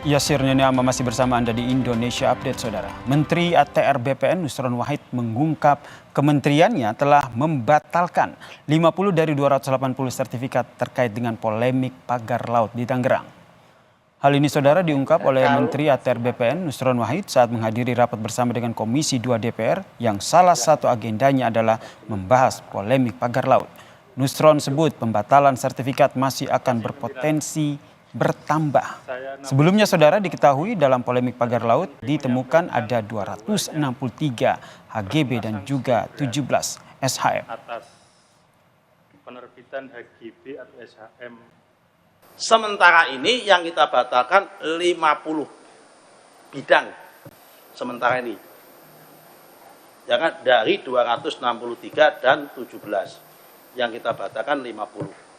Yasir Neniama masih bersama Anda di Indonesia Update, Saudara. Menteri ATR BPN Nusron Wahid mengungkap kementeriannya telah membatalkan 50 dari 280 sertifikat terkait dengan polemik pagar laut di Tangerang. Hal ini, Saudara, diungkap oleh Menteri ATR BPN Nusron Wahid saat menghadiri rapat bersama dengan Komisi 2 DPR yang salah satu agendanya adalah membahas polemik pagar laut. Nusron sebut pembatalan sertifikat masih akan berpotensi bertambah. Sebelumnya, Saudara, diketahui dalam polemik pagar laut ditemukan ada 263 HGB dan juga 17 SHM. Atas penerbitan HGB atau SHM. Sementara ini yang kita batalkan 50 bidang sementara ini. Jangan dari 263 dan 17 yang kita batalkan 50.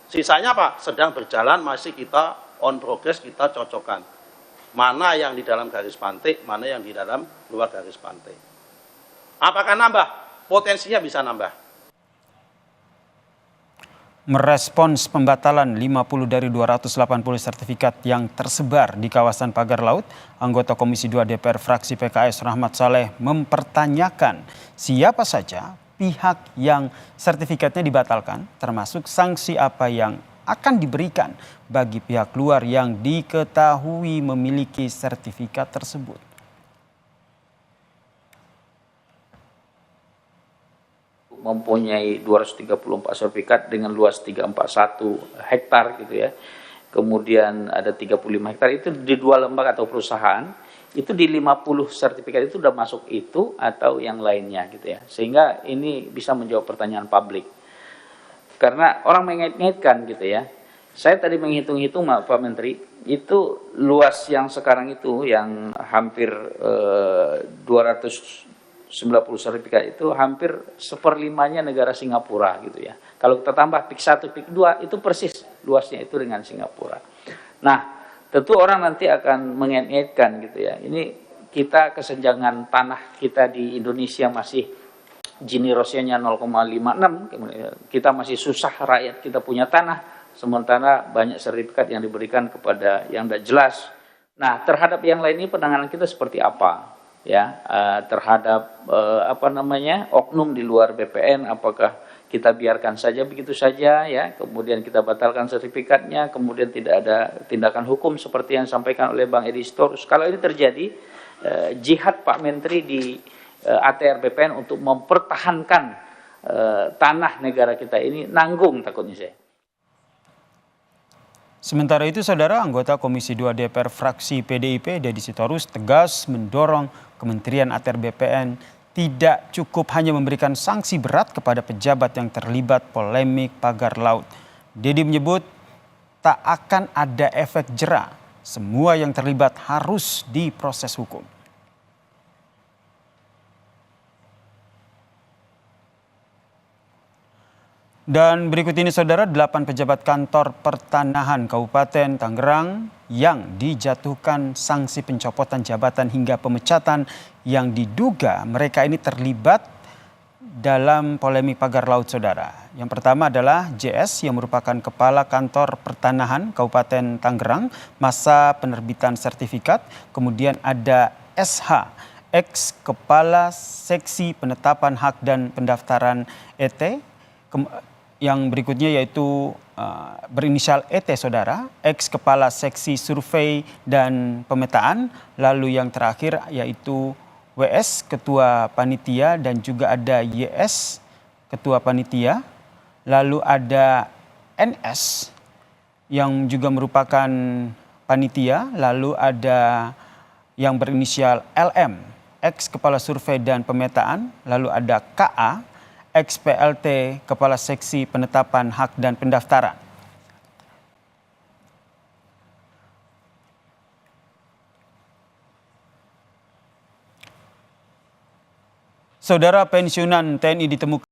Sisanya apa? Sedang berjalan, masih kita on progress, kita cocokkan. Mana yang di dalam garis pantai, mana yang di dalam luar garis pantai. Apakah nambah? Potensinya bisa nambah. Merespons pembatalan 50 dari 280 sertifikat yang tersebar di kawasan pagar laut, anggota Komisi 2 DPR fraksi PKS Rahmat Saleh mempertanyakan siapa saja pihak yang sertifikatnya dibatalkan, termasuk sanksi apa yang akan diberikan bagi pihak luar yang diketahui memiliki sertifikat tersebut. Mempunyai 234 sertifikat dengan luas 341 hektar gitu ya. Kemudian ada 35 hektar itu di 2 lembaga atau perusahaan. Itu di 50 sertifikat itu sudah masuk itu atau yang lainnya gitu ya. Sehingga ini bisa menjawab pertanyaan publik. Karena orang mengait-ngaitkan gitu ya. Saya tadi menghitung-hitung Pak Menteri, itu luas yang sekarang itu yang hampir 290 sertifikat itu hampir 1/5-nya negara Singapura gitu ya. Kalau kita tambah PIK 1, PIK 2 itu persis luasnya itu dengan Singapura. Nah, tentu orang nanti akan mengait-ngaitkan gitu ya. Ini kita kesenjangan tanah kita di Indonesia masih Gini Ratio-nya 0,56. Kita masih susah, rakyat kita punya tanah. Sementara banyak sertifikat yang diberikan kepada yang tidak jelas. Nah, terhadap yang lain ini penanganan kita seperti apa? Ya, terhadap oknum di luar BPN, apakah kita biarkan saja begitu saja ya, kemudian kita batalkan sertifikatnya, kemudian tidak ada tindakan hukum seperti yang disampaikan oleh Bang Edi Sitorus. Kalau ini terjadi, jihad Pak Menteri di ATR BPN untuk mempertahankan tanah negara kita ini nanggung takutnya saya. Sementara itu, Saudara, anggota Komisi 2 DPR fraksi PDIP Edi Sitorus tegas mendorong Kementerian ATR BPN tidak cukup hanya memberikan sanksi berat kepada pejabat yang terlibat polemik pagar laut. Dedi menyebut tak akan ada efek jera. Semua yang terlibat harus diproses hukum. Dan berikut ini, Saudara, 8 pejabat kantor pertanahan Kabupaten Tangerang yang dijatuhkan sanksi pencopotan jabatan hingga pemecatan yang diduga mereka ini terlibat dalam polemik pagar laut, Saudara. Yang pertama adalah JS yang merupakan Kepala Kantor Pertanahan Kabupaten Tangerang masa penerbitan sertifikat. Kemudian ada SH, ex Kepala Seksi Penetapan Hak dan Pendaftaran ET. Yang berikutnya yaitu berinisial ET, Saudara, ex Kepala Seksi Survei dan Pemetaan. Lalu yang terakhir yaitu WS, Ketua Panitia, dan juga ada YS, Ketua Panitia. Lalu ada NS yang juga merupakan panitia. Lalu ada yang berinisial LM, ex Kepala Survei dan Pemetaan. Lalu ada KA, ex-PLT Kepala Seksi Penetapan Hak dan Pendaftaran. Saudara, pensiunan TNI ditemukan